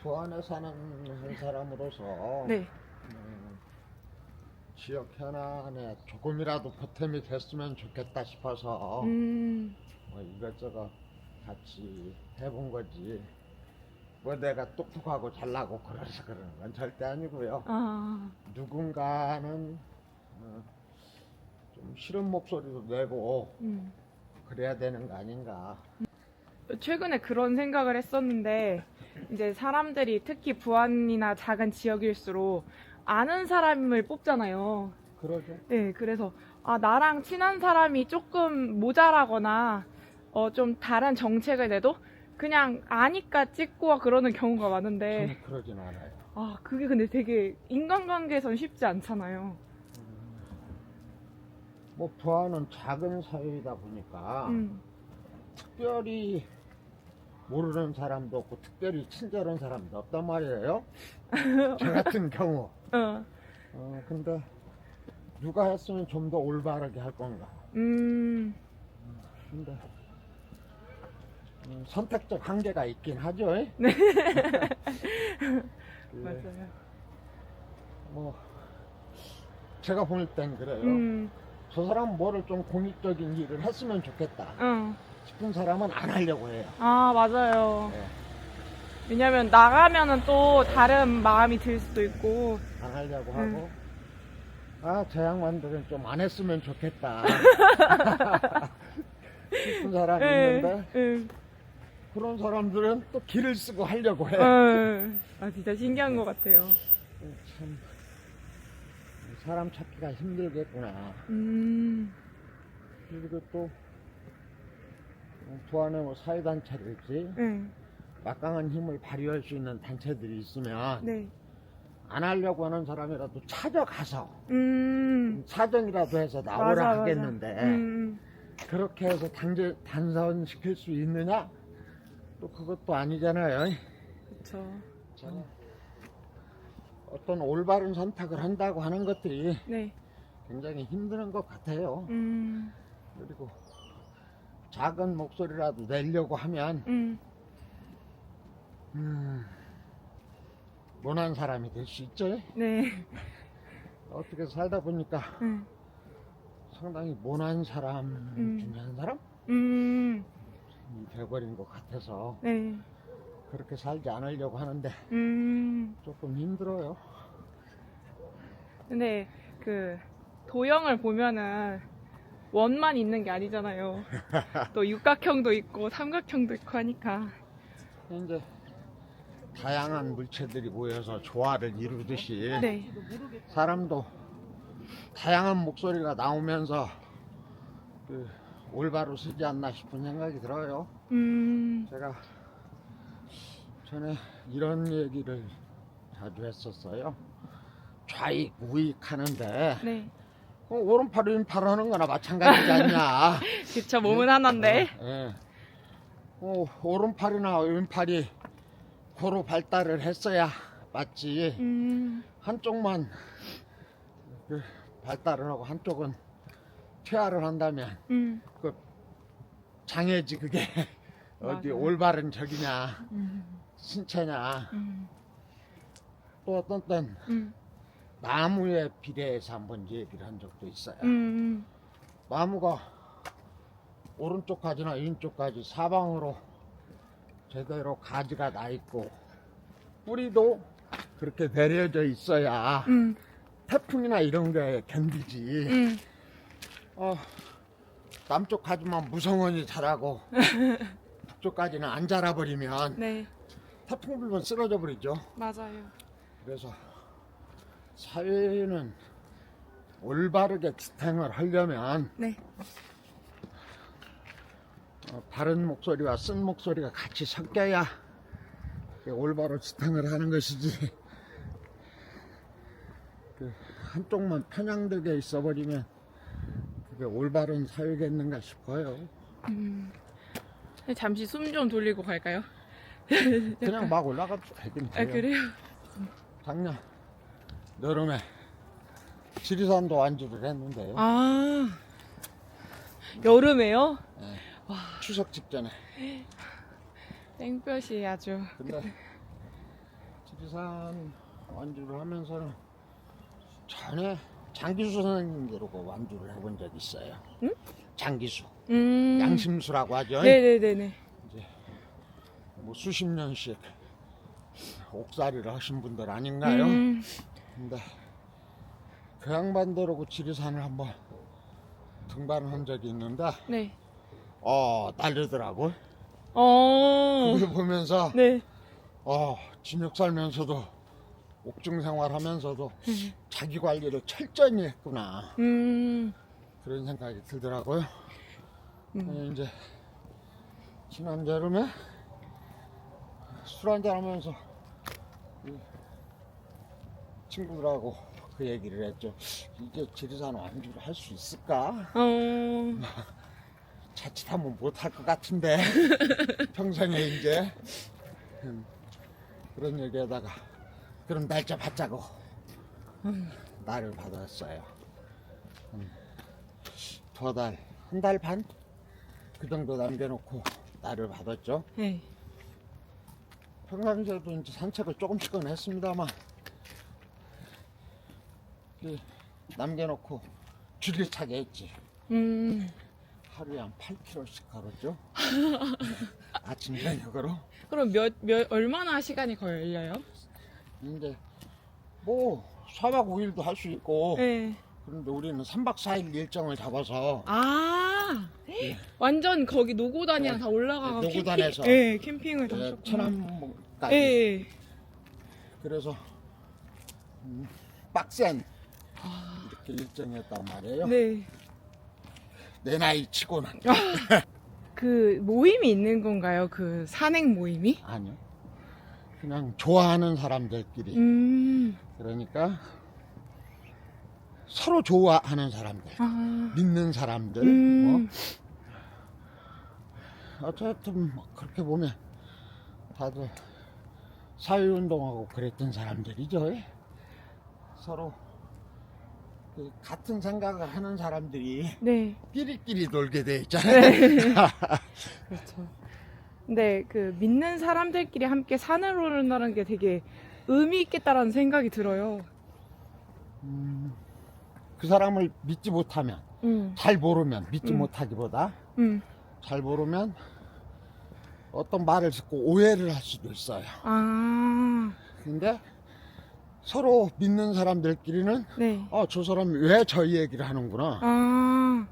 부안에 사는 한 사람으로서 네. 지역 현안에 조금이라도 보탬이 됐으면 좋겠다 싶어서 뭐 이것저것 같이 해본 거지. 뭐 내가 똑똑하고 잘나고 그래서 그러는 건 절대 아니고요. 누군가는 좀 싫은 목소리도 내고 그래야 되는 거 아닌가. 최근에 그런 생각을 했었는데, 이제 사람들이 특히 부안이나 작은 지역일수록 아는 사람을 뽑잖아요. 그러죠. 네, 그래서 나랑 친한 사람이 조금 모자라거나 좀 다른 정책을 내도 그냥 아니까 찍고 그러는 경우가 많은데, 저는 그러진 않아요. 그게 근데 되게 인간관계에선 쉽지 않잖아요. 뭐 부안은 작은 사회이다 보니까 특별히 모르는 사람도 없고 특별히 친절한 사람도 없단 말이에요. 저 같은 경우. 근데 누가 했으면 좀 더 올바르게 할 건가. 근데 선택적 한계가 있긴 하죠. 네. 그, 맞아요. 뭐 제가 볼 땐 그래요. 저 사람 뭐를 좀 공익적인 일을 했으면 좋겠다 싶은 사람은 안 하려고 해요. 맞아요. 네. 왜냐면 나가면은 또 다른 마음이 들 수도 있고. 안 하려고 하고 저 양반들은 좀 안 했으면 좋겠다 싶은 사람이 있는데 그런 사람들은 또 길을 쓰고 하려고 해. 진짜 신기한 것 같아요. 참 사람 찾기가 힘들겠구나. 그리고 또 부안에 뭐 사회단체랄지 막강한 힘을 발휘할 수 있는 단체들이 있으면 네. 안 하려고 하는 사람이라도 찾아가서 사정이라도 해서 나오라 맞아. 하겠는데 그렇게 해서 단선시킬 수 있느냐? 또 그것도 아니잖아요. 그렇죠. 어떤 올바른 선택을 한다고 하는 것들이 네. 굉장히 힘든 것 같아요. 그리고 작은 목소리라도 내려고 하면 모난 사람이 될 수 있죠. 네. 어떻게 살다 보니까 상당히 모난 사람 중에 한 사람이 돼버린 것 같아서 네. 그렇게 살지 않으려고 하는데 조금 힘들어요. 근데 그 도형을 보면은 원만 있는 게 아니잖아요. 또 육각형도 있고 삼각형도 있고 하니까. 이제 다양한 물체들이 모여서 조화를 이루듯이 네. 사람도 다양한 목소리가 나오면서 올바로 쓰지 않나 싶은 생각이 들어요. 제가 전에 이런 얘기를 자주 했었어요. 좌익 우익 하는데 네. 오른팔 왼팔 하는 거나 마찬가지지 않냐. 그쵸, 몸은 하나인데. 오른팔이나 왼팔이 고루 발달을 했어야 맞지. 한쪽만 발달을 하고 한쪽은 퇴화를 한다면 그 장애지 그게. 어디 맞아요. 올바른 적이냐 신체냐. 또 어떤 땐 나무에 비례해서 한번 얘기를 한 적도 있어요. 나무가 오른쪽까지나 왼쪽까지 사방으로 제대로 가지가 나 있고 뿌리도 그렇게 내려져 있어야 태풍이나 이런 거에 견디지. 남쪽 가지만 무성원이 자라고 북쪽까지는 안 자라버리면 네. 태풍 불면 쓰러져 버리죠. 맞아요. 그래서 사회는 올바르게 지탱을 하려면 네. 바른 목소리와 쓴 목소리가 같이 섞여야 올바로 지탱을 하는 것이지. 한쪽만 편향되게 있어버리면 그게 올바른 사회겠는가 싶어요. 잠시 숨 좀 돌리고 갈까요? 그냥 막 올라가도 되긴 돼요. 그래요? 작년 여름에 지리산도 완주를 했는데 여름에요? 추석 직전에. 땡볕이 아주. 근데 지리산 완주를 하면서는 전에 장기수 선생님들하고 완주를 해본 적이 있어요. 응? 장기수, 음. 양심수라고 하죠. 네네네네. 뭐 수십 년씩 옥살이를 하신 분들 아닌가요? 근데 그 양반들하고 지리산을 한번 등반을 한 적이 있는데 네. 다르더라고. 어. 그걸 보면서 네. 진육 살면서도 옥중 생활하면서도 자기 관리를 철저히 했구나 그런 생각이 들더라고요. 이제 지난 여름에 술 한잔 하면서 친구들하고 그 얘기를 했죠. 이제 지리산 완주를 할 수 있을까? 자칫하면 못할 것 같은데 평생에 이제 그런 얘기하다가 그럼 날짜 받자고 날을 받았어요. 2달, 1달 반? 그 정도 남겨놓고 날을 받았죠. 네. 평상시에도 이제 산책을 조금씩은 했습니다만 남겨놓고 줄기차게 했지. 하루에 한 8km씩 걸었죠. 아침 저녁으로. 그럼 얼마나 시간이 걸려요? 이제 뭐 4박 5일도 할 수 있고 네. 그런데 우리는 3박 4일 일정을 잡아서 완전 거기 노고단이랑 다 올라가고 노고단에서 캠핑을 다 하셨구나. 천안까지. 네. 그래서 빡센 이렇게 일정이었단 말이에요. 네. 내 나이 치고는. 그 모임이 있는 건가요? 그 산행 모임이? 아니요. 그냥 좋아하는 사람들끼리. 그러니까 서로 좋아하는 사람들, 믿는 사람들. 뭐. 어쨌든 뭐 그렇게 보면 다들 사회운동하고 그랬던 사람들이죠. 서로 그 같은 생각을 하는 사람들이 네. 끼리끼리 놀게 돼 있잖아요. 그렇죠. 근데 그 믿는 사람들끼리 함께 산을 오른다는 게 되게 의미 있겠다라는 생각이 들어요. 그 사람을 믿지 못하면, 잘 모르면, 믿지 못하기보다 잘 모르면 어떤 말을 듣고 오해를 할 수도 있어요. 근데 서로 믿는 사람들끼리는 네. 저 사람이 왜 저 얘기를 하는구나,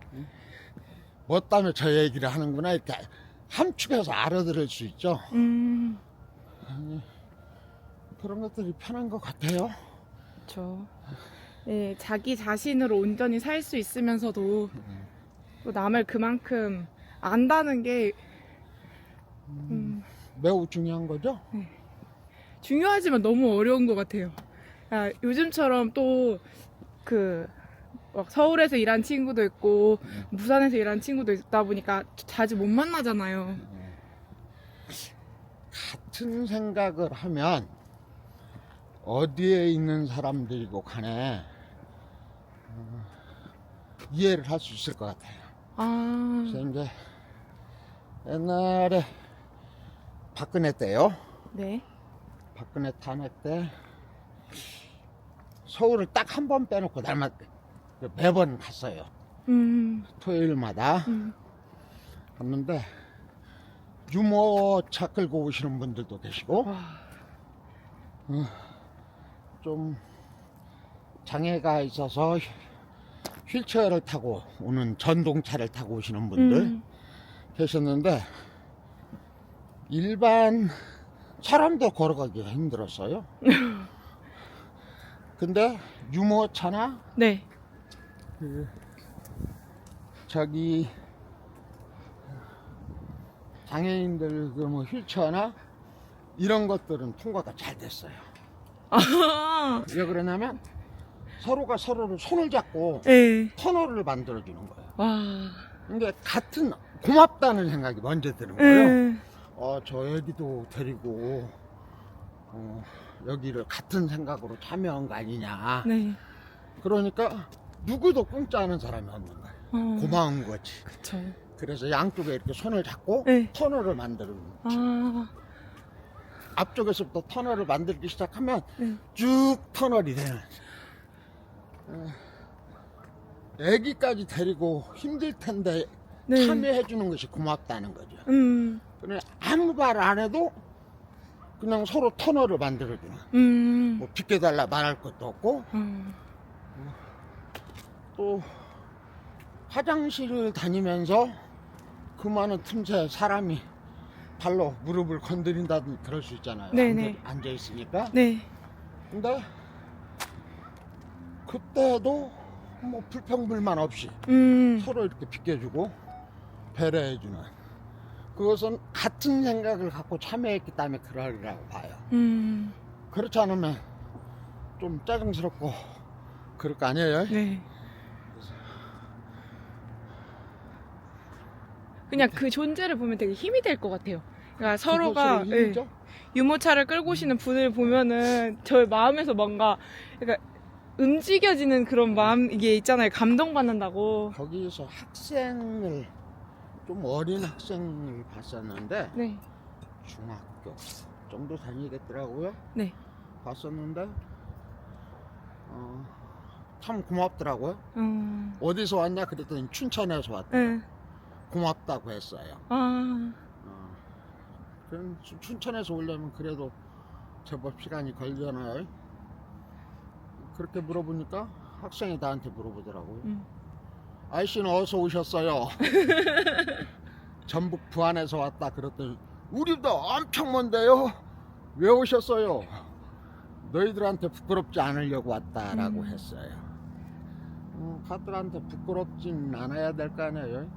뭐 때문에 저 얘기를 하는구나 이렇게 함축해서 알아들을 수 있죠. 그런 것들이 편한 것 같아요. 그렇죠. 네, 자기 자신으로 온전히 살 수 있으면서도 또 남을 그만큼 안다는 게 매우 중요한 거죠. 중요하지만 너무 어려운 것 같아요. 요즘처럼 또 막 서울에서 일한 친구도 있고 부산에서 일한 친구도 있다 보니까 자주 못 만나잖아요. 같은 생각을 하면 어디에 있는 사람들이고 간에 이해를 할 수 있을 것 같아요. 그래서 이제 옛날에 박근혜 때요. 네. 박근혜 탄핵 때 서울을 딱 한 번 빼놓고 날마다 매번 갔어요. 토요일마다 갔는데 유모차 끌고 오시는 분들도 계시고 좀 장애가 있어서 휠체어를 타고 오는 전동차를 타고 오시는 분들 계셨는데 일반 사람도 걸어가기가 힘들었어요. 근데 유모차나 네. 저기 장애인들 그 뭐 휠체어나 이런 것들은 통과가 잘 됐어요. 왜 그러냐면 서로가 서로를 손을 잡고 네. 터널을 만들어 주는 거예요. 와. 이게 같은 고맙다는 생각이 먼저 드는 거예요. 저 애기도 데리고 여기를 같은 생각으로 참여한 거 아니냐. 네. 그러니까 누구도 공짜하는 사람이 없는 거예요. 고마운 거지. 그쵸. 그래서 양쪽에 이렇게 손을 잡고 네. 터널을 만드는 거지. 앞쪽에서부터 터널을 만들기 시작하면 네. 쭉 터널이 되는. 애기까지 데리고 힘들 텐데 네. 참여해 주는 것이 고맙다는 거죠. 그냥 아무 말 안 해도 그냥 서로 터널을 만들어 주는. 뭐 비켜달라 말할 것도 없고. 또 화장실을 다니면서 그 많은 틈새 사람이 발로 무릎을 건드린다든지 그럴 수 있잖아요. 네네. 앉아 있으니까. 네. 근데 그때도 뭐 불평불만 없이 서로 이렇게 비켜주고 배려해주는, 그것은 같은 생각을 갖고 참여했기 때문에 그러리라고 봐요. 그렇지 않으면 좀 짜증스럽고 그럴 거 아니에요? 네. 그냥 그 존재를 보면 되게 힘이 될 것 같아요. 그러니까 서로가 예, 유모차를 끌고 오시는 분을 보면은 저의 마음에서 뭔가 그러니까 움직여지는 그런 마음 이게 있잖아요. 감동받는다고. 거기서 학생을, 좀 어린 학생을 봤었는데 네. 중학교 정도 다니겠더라고요. 네. 봤었는데 참 고맙더라고요. 어디서 왔냐 그랬더니 춘천에서 왔다. 네. 고맙다고 했어요. 그럼 춘천에서 오려면 그래도 제법 시간이 걸려나요? 그렇게 물어보니까 학생이 나한테 물어보더라고요. 아이씨는 어디서 오셨어요? 전북 부안에서 왔다 그랬더니 우리도 엄청 먼데요. 왜 오셨어요? 너희들한테 부끄럽지 않으려고 왔다라고 했어요. 가들한테 부끄럽진 않아야 될 거 아니에요?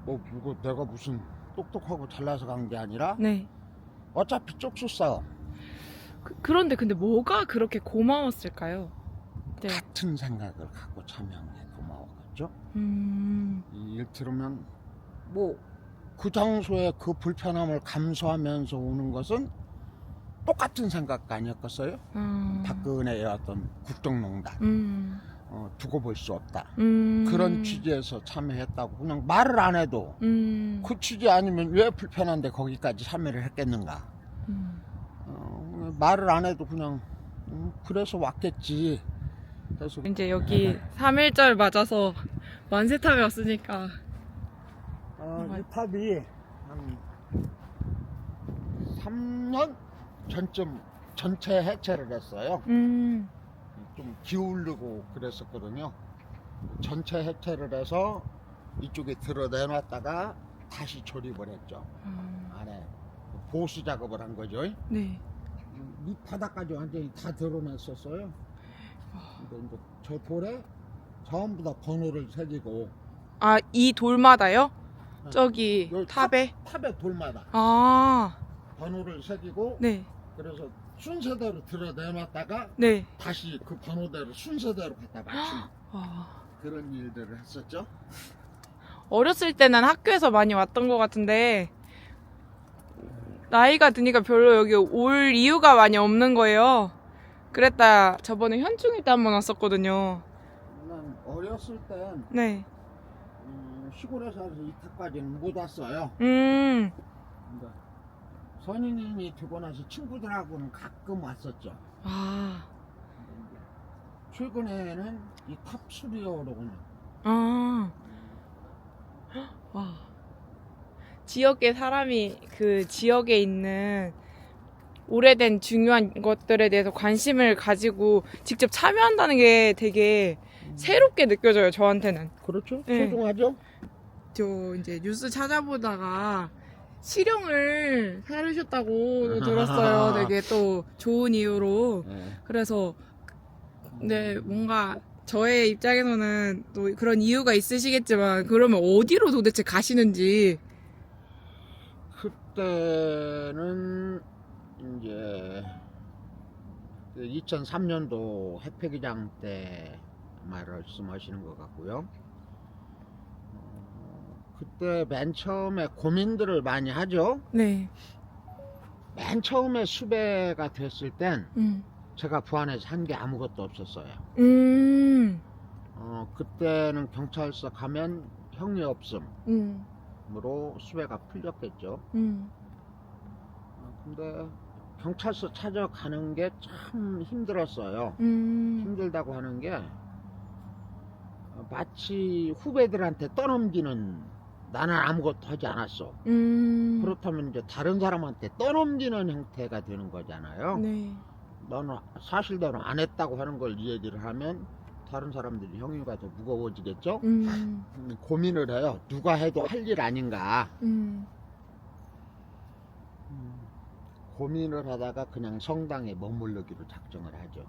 뭐 내가 무슨 똑똑하고 잘나서 간 게 아니라 네. 어차피 쪽수 싸움. 그런데 근데 뭐가 그렇게 고마웠을까요? 네. 같은 생각을 갖고 참여한 게 고마웠겠죠. 이 일 들으면 뭐 그 장소에 그 불편함을 감수하면서 오는 것은 똑같은 생각 아니었겠어요? 박근혜의 어떤 국정농단 두고 볼 수 없다, 그런 취지에서 참여했다고. 그냥 말을 안 해도 그 취지 아니면 왜 불편한데 거기까지 참여를 했겠는가. 말을 안 해도 그냥 그래서 왔겠지. 그래서 이제 여기 3.1절 맞아서 만세탑에 왔으니까 이 탑이 한 3년 전쯤 전체 해체를 했어요. 좀 기울고 그랬었거든요. 전체 해체를 해서 이쪽에 들어 내놨다가 다시 조립을 했죠. 안에 보수 작업을 한 거죠. 네. 밑바닥까지 완전히 다 드러냈었어요. 근데 이제 저 돌에 전부 다 번호를 새기고. 아, 이 돌마다요? 네. 저기 여기 탑에? 탑의 돌마다 아, 번호를 새기고. 네. 그래서 순서대로 들어 내놨다가 네. 다시 그 번호대로 순서대로 갖다 맞추는 아, 그런 일들을 했었죠. 어렸을 때는 학교에서 많이 왔던 것 같은데 나이가 드니까 별로 여기 올 이유가 많이 없는 거예요. 그랬다 저번에 현충일 때 한 번 왔었거든요. 난 어렸을 땐 네. 시골에서 이때까지는 못 왔어요. 음. 근데 선인이 되고 나서 친구들하고는 가끔 왔었죠. 아. 최근에는 이 탑 수리하러 그냥. 아. 와. 지역의 사람이 그 지역에 있는 오래된 중요한 것들에 대해서 관심을 가지고 직접 참여한다는 게 되게 새롭게 느껴져요, 저한테는. 그렇죠. 네. 소중하죠. 저 이제 뉴스 찾아보다가 실형을 살으셨다고 들었어요. 되게 또 좋은 이유로. 네. 그래서 네, 뭔가 저의 입장에서는 또 그런 이유가 있으시겠지만 그러면 어디로 도대체 가시는지. 그때는 이제 2003년도 핵폐기장 때 말씀하시는 것 같고요. 그때 맨 처음에 고민들을 많이 하죠. 네. 맨 처음에 수배가 됐을 땐 제가 부안에서 한 게 아무것도 없었어요. 그때는 경찰서 가면 형이 없음으로 수배가 풀렸겠죠. 근데 경찰서 찾아가는 게 참 힘들었어요. 힘들다고 하는 게 마치 후배들한테 떠넘기는, 나는 아무것도 하지 않았어. 그렇다면 이제 다른 사람한테 떠넘기는 형태가 되는 거잖아요. 네. 너는 사실 너는 안 했다고 하는 걸 얘기를 하면 다른 사람들이 형이가 더 무거워지겠죠. 고민을 해요. 누가 해도 할 일 아닌가. 고민을 하다가 그냥 성당에 머무르기로 작정을 하죠.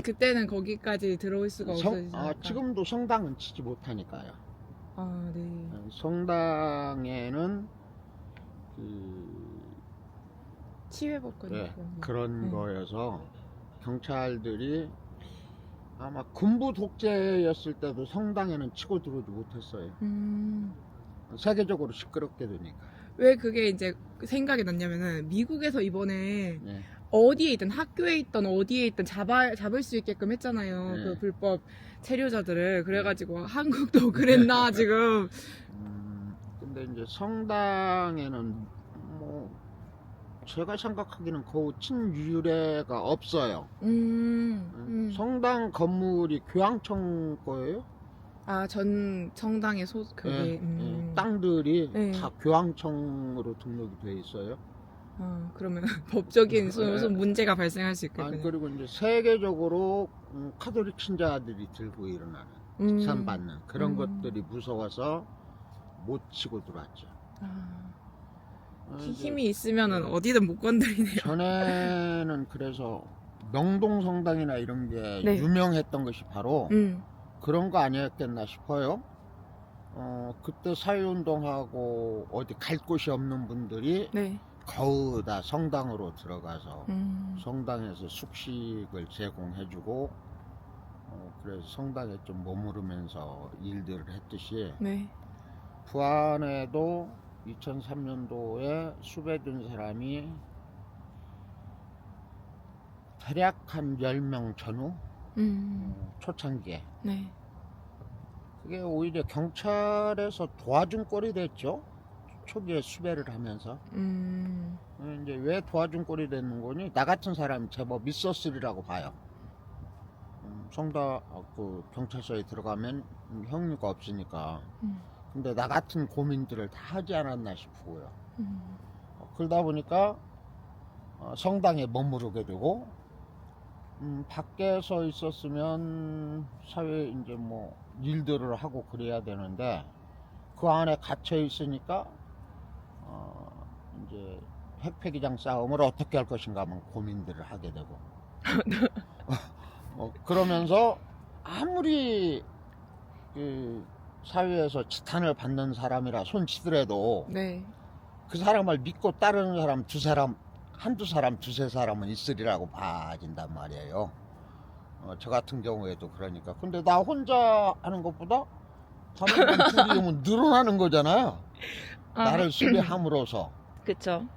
그때는 거기까지 들어올 수가 없어지니까. 지금도 성당은 치지 못하니까요. 아, 네. 성당에는 그 치외법권 그런 네. 거여서 경찰들이 아마 군부 독재였을 때도 성당에는 치고 들어오지 못했어요. 세계적으로 시끄럽게 되니까. 왜 그게 이제 생각이 났냐면은 미국에서 이번에 네. 어디에 있든 학교에 있던 어디에 있든 잡을 수 있게끔 했잖아요. 네. 그 불법 체류자들을. 그래가지고 한국도 그랬나 지금. 근데 이제 성당에는 뭐 제가 생각하기는 거의 친유래가 없어요. 성당 건물이 교황청 거예요. 아, 전 성당의 그게 땅들이 네. 다 교황청으로 등록이 돼 있어요. 그러면 법적인 무슨 문제가 발생할 수 있겠네요. 그리고 이제 세계적으로 카톨릭 신자들이 들고 일어나는 지산받는 그런 것들이 무서워서 못 치고 들어왔죠. 힘이 있으면은 어디든 못 건드리네요. 전에는 그래서 명동성당이나 이런 게 네. 유명했던 것이 바로 그런 거 아니었겠나 싶어요. 그때 사회운동하고 어디 갈 곳이 없는 분들이 네. 거의 다 성당으로 들어가서 성당에서 숙식을 제공해주고 그래서 성당에 좀 머무르면서 일들을 했듯이 네. 부안에도 2003년도에 수배된 사람이 대략 한 10명 전후 초창기에 네. 그게 오히려 경찰에서 도와준 꼴이 됐죠. 초기에 수배를 하면서 이제 왜 도와준 꼴이 되는 거니? 나 같은 사람이 제법 있었으리라고 봐요. 성당 그 경찰서에 들어가면 형류가 없으니까. 근데 나 같은 고민들을 다 하지 않았나 싶고요. 그러다 보니까 성당에 머무르게 되고 밖에서 있었으면 사회 이제 뭐 일들을 하고 그래야 되는데 그 안에 갇혀 있으니까 이제 핵폐기장 싸움을 어떻게 할 것인가 하면 고민들을 하게 되고 그러면서 아무리 그 사회에서 지탄을 받는 사람이라 손치더라도 네. 그 사람을 믿고 따르는 사람 한두 사람 두세 사람은 있으리라고 봐진단 말이에요. 저 같은 경우에도 그러니까. 근데 나 혼자 하는 것보다 다른 둘이면 늘어나는 거잖아요. 나를 수배함으로써. 그쵸.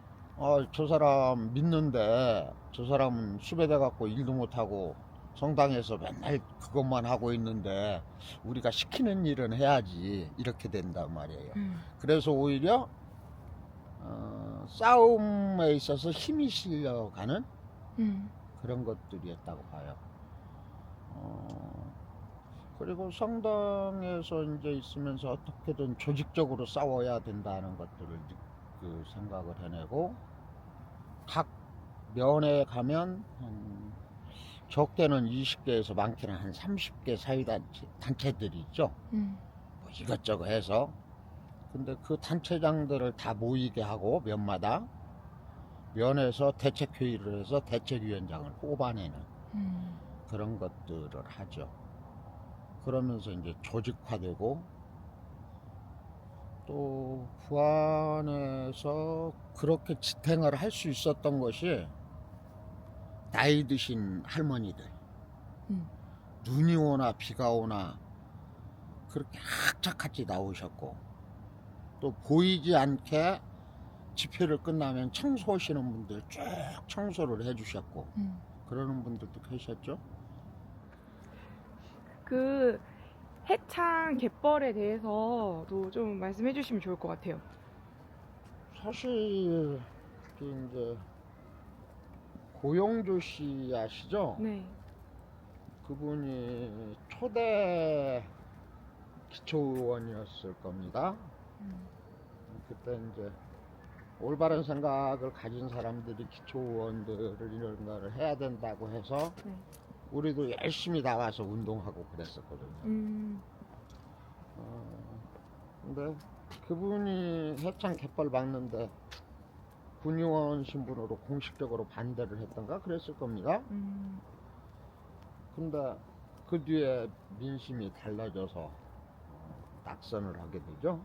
저 사람 믿는데 저 사람은 수배돼 갖고 일도 못하고 성당에서 맨날 그것만 하고 있는데 우리가 시키는 일은 해야지 이렇게 된단 말이에요. 그래서 오히려 싸움에 있어서 힘이 실려가는 그런 것들이었다고 봐요. 그리고 성당에서 이제 있으면서 어떻게든 조직적으로 싸워야 된다는 것들을 그 생각을 해내고 각 면에 가면 적게는 20개에서 많게는 한 30개 사회단체들이 있죠. 뭐 이것저것 해서. 근데 그 단체장들을 다 모이게 하고 면마다 면에서 대책회의를 해서 대책위원장을 뽑아내는 그런 것들을 하죠. 그러면서 이제 조직화되고 또 부안에서 그렇게 지탱을 할 수 있었던 것이 나이 드신 할머니들 눈이 오나 비가 오나 그렇게 악착같이 나오셨고 또 보이지 않게 집회를 끝나면 청소하시는 분들 쭉 청소를 해주셨고 그러는 분들도 계셨죠. 그 해창 갯벌에 대해서도 좀 말씀해 주시면 좋을 것 같아요. 사실 여기 이제 고용주 씨 아시죠? 네. 그분이 초대 기초의원이었을 겁니다. 그때 이제 올바른 생각을 가진 사람들이 기초의원들을 이런 거를 해야 된다고 해서 네. 우리도 열심히 나와서 운동하고 그랬었거든요. 근데 그분이 해창 갯벌 막는데 군의원 신분으로 공식적으로 반대를 했던가 그랬을 겁니다. 근데 그 뒤에 민심이 달라져서 낙선을 하게 되죠.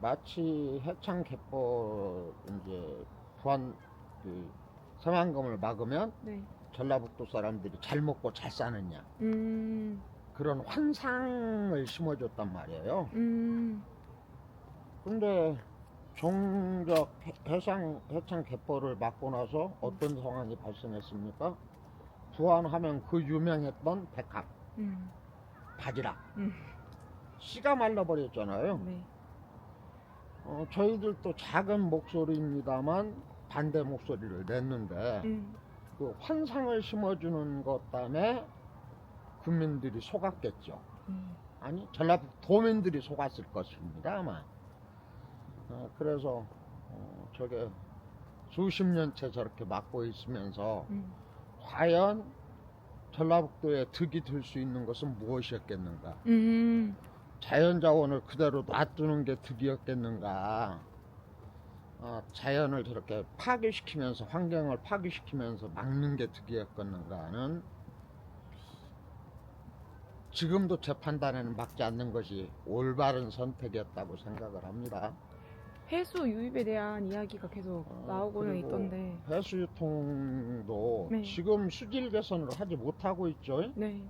마치 해창 갯벌 이제 부안 그 새만금을 막으면 네. 전라북도 사람들이 잘 먹고 잘 사느냐 그런 환상을 심어줬단 말이에요. 근데 정작 해창 갯벌을 막고 나서 어떤 상황이 발생했습니까? 부안하면 그 유명했던 백합, 바지락, 씨가 말라버렸잖아요. 네. 저희들도 작은 목소리입니다만 반대 목소리를 냈는데 그 환상을 심어주는 것 때문에 국민들이 속았겠죠. 아니 전라도민들이 속았을 것입니다 아마. 그래서 저게 수십 년째 저렇게 막고 있으면서 과연 전라북도에 득이 될 수 있는 것은 무엇이었겠는가? 자연자원을 그대로 놔두는 게 득이었겠는가? 자연을 저렇게 파괴시키면서 환경을 파괴시키면서 막는 게 득이었겠는가는 지금도 제 판단에는 맞지 않는 것이 올바른 선택이었다고 생각을 합니다. 해수 유입에 대한 이야기가 계속 나오고는 그리고 있던데. 해수 유통도 네. 지금 수질 개선을 하지 못하고 있죠. 네.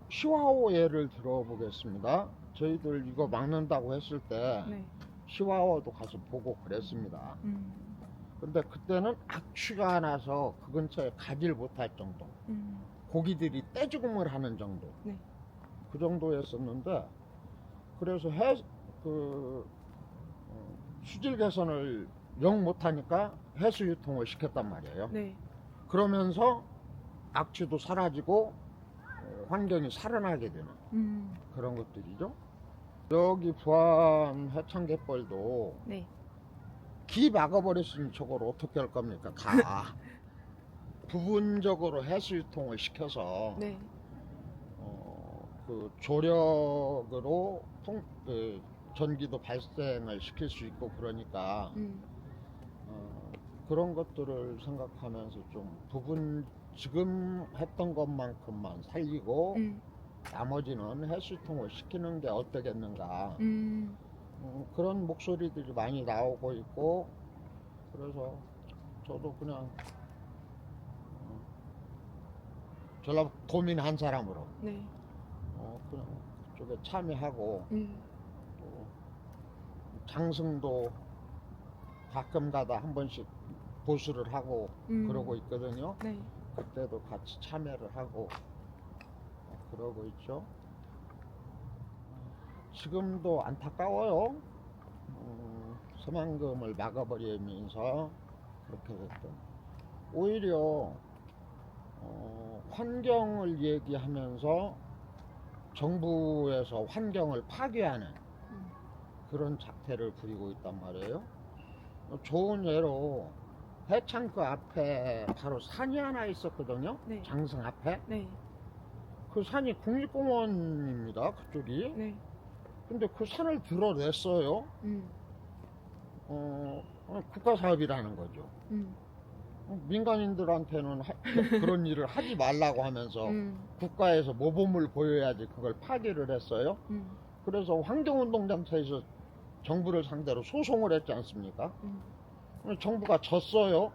시와호 예를 들어보겠습니다. 저희들 이거 막는다고 했을 때 네. 시와호도 가서 보고 그랬습니다. 근데 그때는 악취가 나서 그 근처에 가지를 못할 정도, 고기들이 떼죽음을 하는 정도, 네. 그 정도였었는데, 그래서 수질 개선을 영 못하니까 해수 유통을 시켰단 말이에요. 네. 그러면서 악취도 사라지고 환경이 살아나게 되는 그런 것들이죠. 여기 부안 해창갯벌도 네. 기 막아버렸으면 저걸 어떻게 할 겁니까? 다 부분적으로 해수 유통을 시켜서 네. 그 조력으로 전기도 발생을 시킬 수 있고 그러니까 그런 것들을 생각하면서 좀 지금 했던 것만큼만 살리고 나머지는 해수통을 시키는 게 어떻겠는가 그런 목소리들이 많이 나오고 있고, 그래서 저도 그냥 전라도민 한 사람으로 네. 그냥 그쪽에 참여하고 또 장승도 가끔가다 한 번씩 보수를 하고 그러고 있거든요. 네. 그때도 같이 참여를 하고 그러고 있죠. 지금도 안타까워요. 새만금을 막아버리면서 그렇게 됐던. 오히려 환경을 얘기하면서 정부에서 환경을 파괴하는 그런 작태를 부리고 있단 말이에요. 좋은 예로 해창 그 앞에 바로 산이 하나 있었거든요. 네. 장승 앞에. 네. 그 산이 국립공원입니다. 그쪽이. 네. 근데 그 산을 드러냈어요. 국가사업이라는 거죠. 민간인들한테는 그런 일을 하지 말라고 하면서 국가에서 모범을 보여야지 그걸 파기를 했어요. 그래서 환경운동장터에서 정부를 상대로 소송을 했지 않습니까? 정부가 졌어요.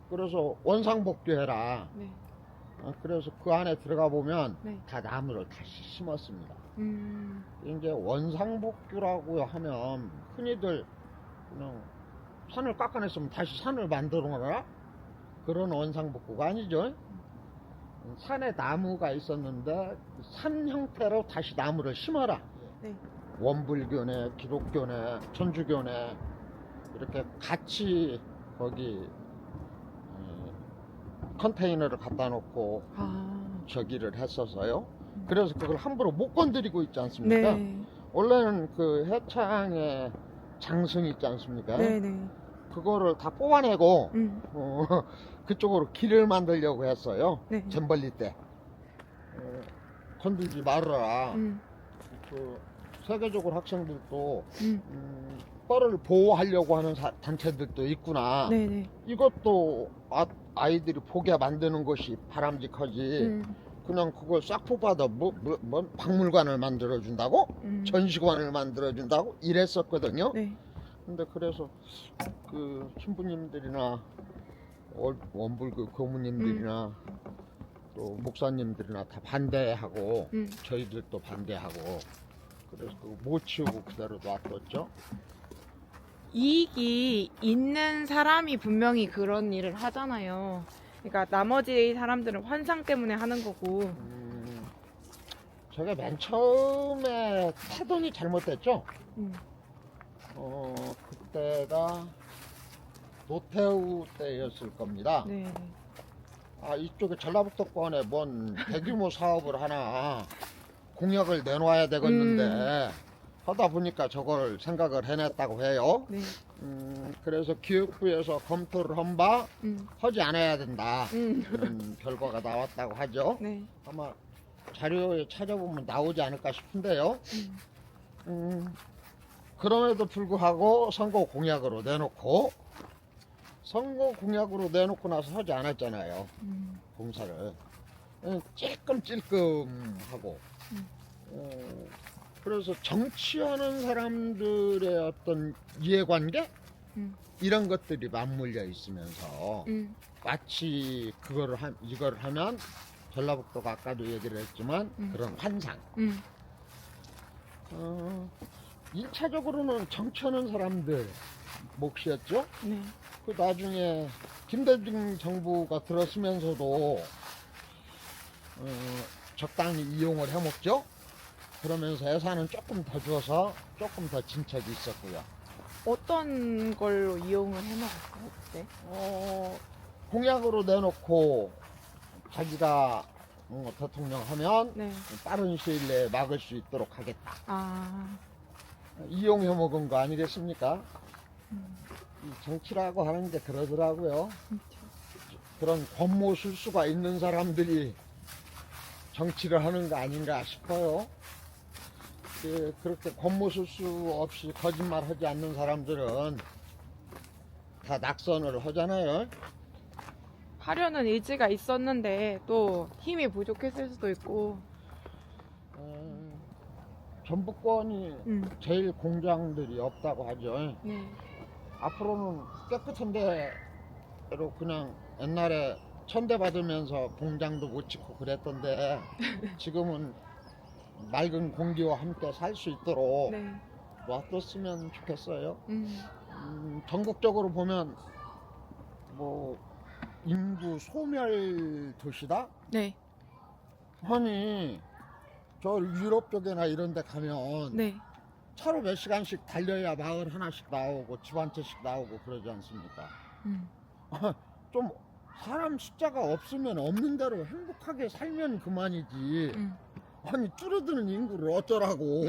그래서 원상복귀해라. 네. 그래서 그 안에 들어가 보면 네. 다 나무를 다시 심었습니다. 이제 원상복귀라고 하면 흔히들 그냥 산을 깎아냈으면 다시 산을 만들어 놔라? 그런 원상복구가 아니죠. 산에 나무가 있었는데 산 형태로 다시 나무를 심어라. 네. 원불교네, 기독교네, 천주교네 이렇게 같이 거기 컨테이너를 갖다 놓고 저기를 했어서요. 그래서 그걸 함부로 못 건드리고 있지 않습니까? 네. 원래는 그 해창의 장승 있지 않습니까? 네네. 그거를 다 뽑아내고 음. 그쪽으로 길을 만들려고 했어요. 네. 잼벌리 때 건들지 말아라. 음. 그 세계적으로 학생들도 음. 뻘을 보호하려고 하는 단체들도 있구나. 네네. 이것도 아이들이 보게 만드는 것이 바람직하지. 그냥 그걸 싹 뽑아도 뭐 박물관을 만들어준다고? 전시관을 만들어준다고? 이랬었거든요. 네. 근데 그래서 그 신부님들이나 원불교 교무님들이나 또 목사님들이나 다 반대하고 저희들도 반대하고 그래서 그거 못 치우고 그대로 놔뒀죠. 이익이 있는 사람이 분명히 그런 일을 하잖아요. 그러니까 나머지 사람들은 환상 때문에 하는 거고. 제가 맨 처음에 태동이 잘못됐죠. 그때가 노태우 때였을 겁니다. 네. 이쪽에 전라북도권에 뭔 대규모 사업을 하나 공약을 내놓아야 되겠는데 하다 보니까 저걸 생각을 해냈다고 해요. 네. 그래서 기획부에서 검토를 한 바 하지 않아야 된다. 결과가 나왔다고 하죠. 네. 아마 자료에 찾아보면 나오지 않을까 싶은데요. 그럼에도 불구하고 선거 공약으로 내놓고 선거 공약으로 내놓고 나서 하지 않았잖아요. 공사를 찔끔찔끔하고 그래서 정치하는 사람들의 어떤 이해관계 이런 것들이 맞물려 있으면서 마치 이거를 하면 전라북도가 아까도 얘기를 했지만 그런 환상 1차적으로는 정치하는 사람들 몫이었죠. 네. 그 나중에 김대중 정부가 들었으면서도 적당히 이용을 해먹죠. 그러면서 예산은 조금 더 줘서 조금 더 진척이 있었고요. 어떤 걸로 이용을 해먹었어요 그때? 공약으로 내놓고 자기가 대통령 하면 네. 빠른 시일 내에 막을 수 있도록 하겠다. 이용해 먹은 거 아니겠습니까? 이 정치라고 하는 게 그러더라고요. 그런 권모술수가 있는 사람들이 정치를 하는 거 아닌가 싶어요. 그렇게 권모술수 없이 거짓말하지 않는 사람들은 다 낙선을 하잖아요. 하려는 의지가 있었는데 또 힘이 부족했을 수도 있고. 전북권이 제일 공장들이 없다고 하죠. 네. 앞으로는 깨끗한 데로 그냥 옛날에 천대 받으면서 공장도 못 짓고 그랬던데 지금은 맑은 공기와 함께 살 수 있도록 네. 놔뒀으면 좋겠어요. 전국적으로 보면 뭐 인구 소멸 도시다? 네. 아니 저 유럽 쪽이나 이런 데 가면 네. 차로 몇 시간씩 달려야 마을 하나씩 나오고 집 한 채씩 나오고 그러지 않습니까? 좀 사람 숫자가 없으면 없는 대로 행복하게 살면 그만이지. 아니 줄어드는 인구를 어쩌라고.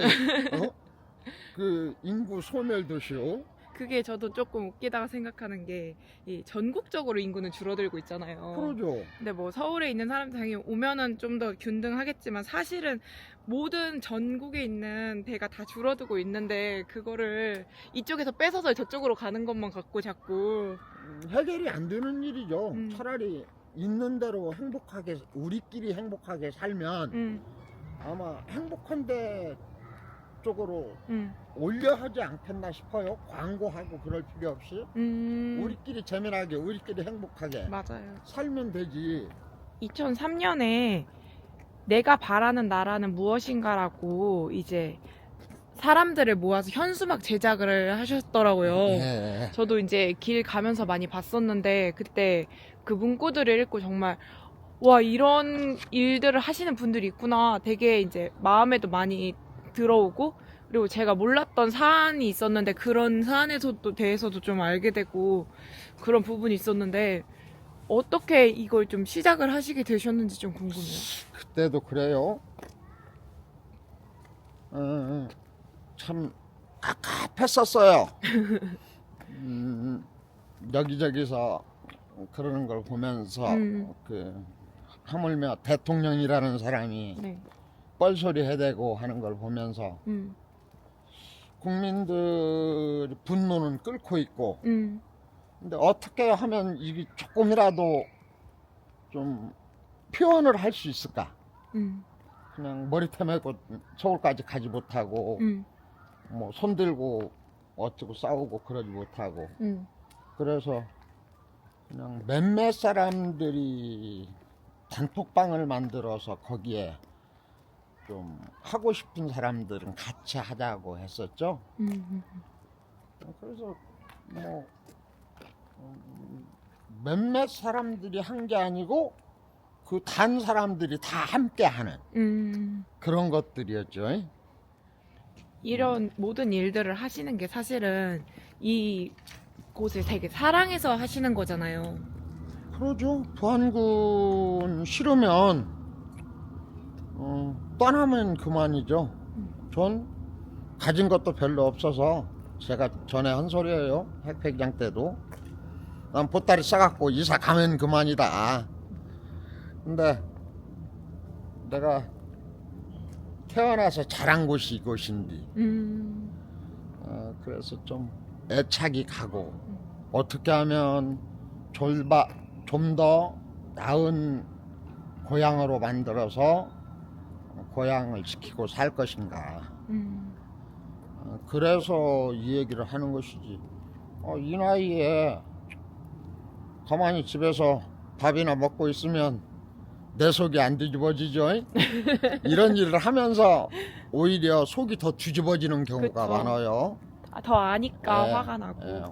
그 인구 소멸 도시요. 그게 저도 조금 웃기다가 생각하는 게 이 전국적으로 인구는 줄어들고 있잖아요. 그러죠. 근데 뭐 서울에 있는 사람들 당연히 오면은 좀 더 균등하겠지만 사실은 모든 전국에 있는 데가 다 줄어들고 있는데 그거를 이쪽에서 뺏어서 저쪽으로 가는 것만 갖고 자꾸 해결이 안 되는 일이죠. 차라리 있는 대로 행복하게 우리끼리 행복하게 살면 아마 행복한데 쪽으로 올려 하지 않겠나 싶어요. 광고하고 그럴 필요 없이 우리끼리 재미나게 우리끼리 행복하게 맞아요. 살면 되지. 2003년에 내가 바라는 나라는 무엇인가라고 이제 사람들을 모아서 현수막 제작을 하셨더라고요. 네. 저도 이제 길 가면서 많이 봤었는데 그때 그 문구들을 읽고 정말 와 이런 일들을 하시는 분들이 있구나 되게 이제 마음에도 많이 들어오고 그리고 제가 몰랐던 사안이 있었는데 그런 사안에서도 대해서도 좀 알게 되고 그런 부분이 있었는데 어떻게 이걸 좀 시작을 하시게 되셨는지 좀 궁금해요. 그때도 그래요. 참 갑갑했었어요. 여기저기서 그러는 걸 보면서 그 하물며 대통령이라는 사람이 네. 뻘소리 해대고 하는 걸 보면서 국민들 분노는 끓고 있고 근데 어떻게 하면 이게 조금이라도 좀 표현을 할 수 있을까? 그냥 머리채 메고 서울까지 가지 못하고 뭐 손들고 어쩌고 싸우고 그러지 못하고 그래서 그냥 몇몇 사람들이 단톡방을 만들어서 거기에 좀 하고 싶은 사람들은 같이 하자고 했었죠. 그래서 뭐 몇몇 사람들이 한 게 아니고 그 단 사람들이 다 함께 하는 그런 것들이었죠. 이런 모든 일들을 하시는 게 사실은 이 곳을 되게 사랑해서 하시는 거잖아요. 그러죠. 부안군 싫으면 떠나면 그만이죠. 전 가진 것도 별로 없어서 제가 전에 한 소리예요. 핵폐기장 때도 난 보따리 싸갖고 이사 가면 그만이다. 근데 내가 태어나서 자란 곳이 이곳인데 그래서 좀 애착이 가고 어떻게 하면 좀 더 나은 고향으로 만들어서 고향을 지키고 살 것인가. 그래서 이 얘기를 하는 것이지. 이 나이에 가만히 집에서 밥이나 먹고 있으면 내 속이 안 뒤집어지죠. 이런 일을 하면서 오히려 속이 더 뒤집어지는 경우가 그쵸. 많아요. 더 아니까 예, 화가 나고. 예,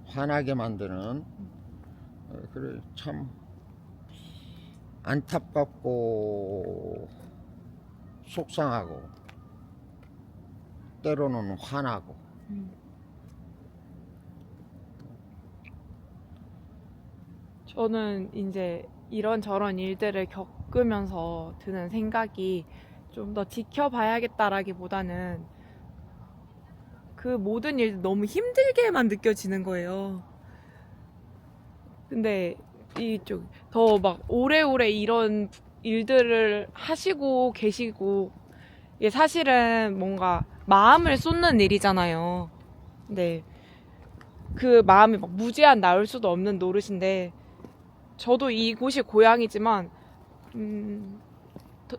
화나게 만드는. 그래 참 안타깝고 속상하고 때로는 화나고. 저는 이제 이런저런 일들을 겪으면서 드는 생각이 좀 더 지켜봐야겠다라기보다는 그 모든 일들 너무 힘들게만 느껴지는 거예요. 근데 이쪽 더 막 오래오래 이런 일들을 하시고 계시고 이게 사실은 뭔가 마음을 쏟는 일이잖아요. 근데 그 마음이 막 무제한 나올 수도 없는 노릇인데 저도 이곳이 고향이지만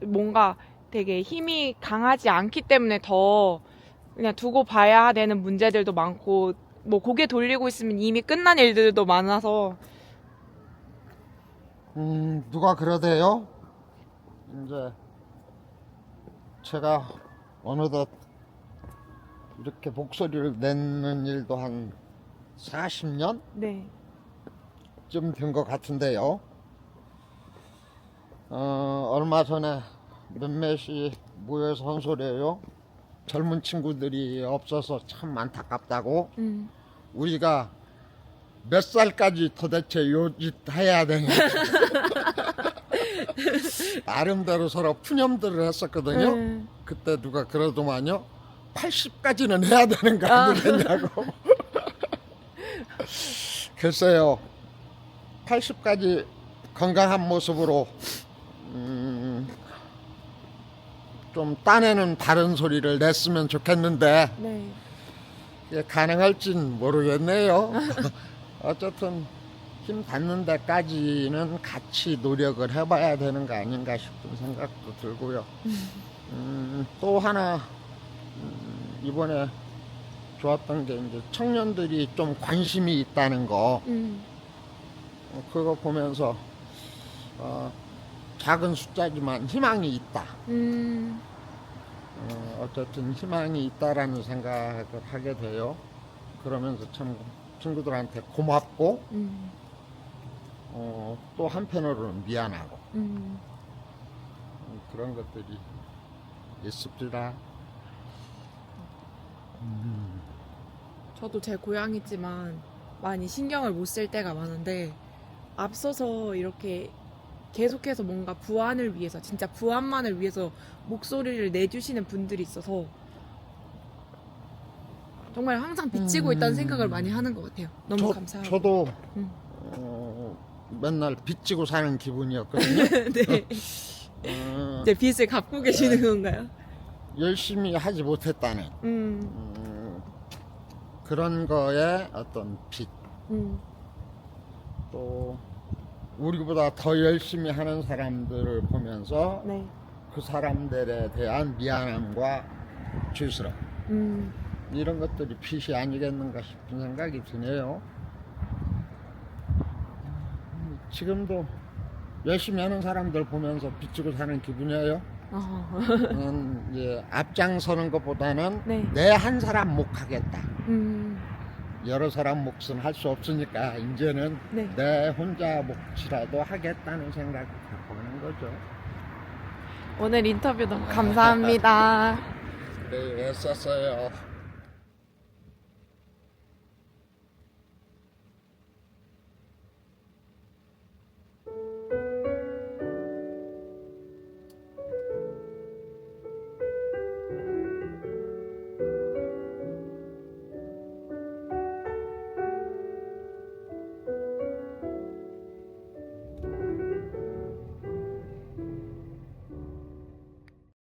뭔가 되게 힘이 강하지 않기 때문에 더 그냥 두고 봐야 되는 문제들도 많고 뭐 고개 돌리고 있으면 이미 끝난 일들도 많아서 누가 그러대요? 이제 제가 어느덧 이렇게 목소리를 내는 일도 한 40년? 네. 좀 된 것 같은데요. 얼마 전에 몇몇이 모여서 한 소리예요. 젊은 친구들이 없어서 참 안타깝다고. 우리가 몇 살까지 도대체 요짓 해야 되냐. 나름대로 서로 푸념들을 했었거든요. 그때 누가 그러더만요. 80까지는 해야 되는 거 아니겠냐고. 글쎄요. 80까지 건강한 모습으로 좀 딴에는 다른 소리를 냈으면 좋겠는데 네. 이게 가능할진 모르겠네요. 어쨌든 힘 닿는 데까지는 같이 노력을 해봐야 되는 거 아닌가 싶은 생각도 들고요. 또 하나 이번에 좋았던 게 이제 청년들이 좀 관심이 있다는 거. 그거 보면서 작은 숫자지만 희망이 있다. 어쨌든 희망이 있다라는 생각을 하게 돼요. 그러면서 참 친구들한테 고맙고 또 한편으로는 미안하고 그런 것들이 있습니다. 저도 제 고향이지만 많이 신경을 못 쓸 때가 많은데 앞서서 이렇게 계속해서 뭔가 부안을 위해서 진짜 부안만을 위해서 목소리를 내주시는 분들이 있어서 정말 항상 비치고 있다는 생각을 많이 하는 것 같아요. 너무 감사하고. 저도 음. 맨날 빚지고 사는 기분이었거든요. 네. 이제 빚을 갚고 계시는 건가요? 열심히 하지 못했다는 그런 거에 어떤 빚, 또 우리보다 더 열심히 하는 사람들을 보면서 네. 그 사람들에 대한 미안함과 죄스러움, 이런 것들이 빚이 아니겠는가 싶은 생각이 드네요. 지금도 열심히 하는 사람들 보면서 빚지고 사는 기분이에요. 이제 앞장서는 것보다는 네. 내 한 사람 몫 하겠다. 여러 사람 몫은 할 수 없으니까 이제는 네. 내 혼자 몫이라도 하겠다는 생각을 갖고 하는 거죠. 오늘 인터뷰 너무 감사합니다. 네, 애썼어요.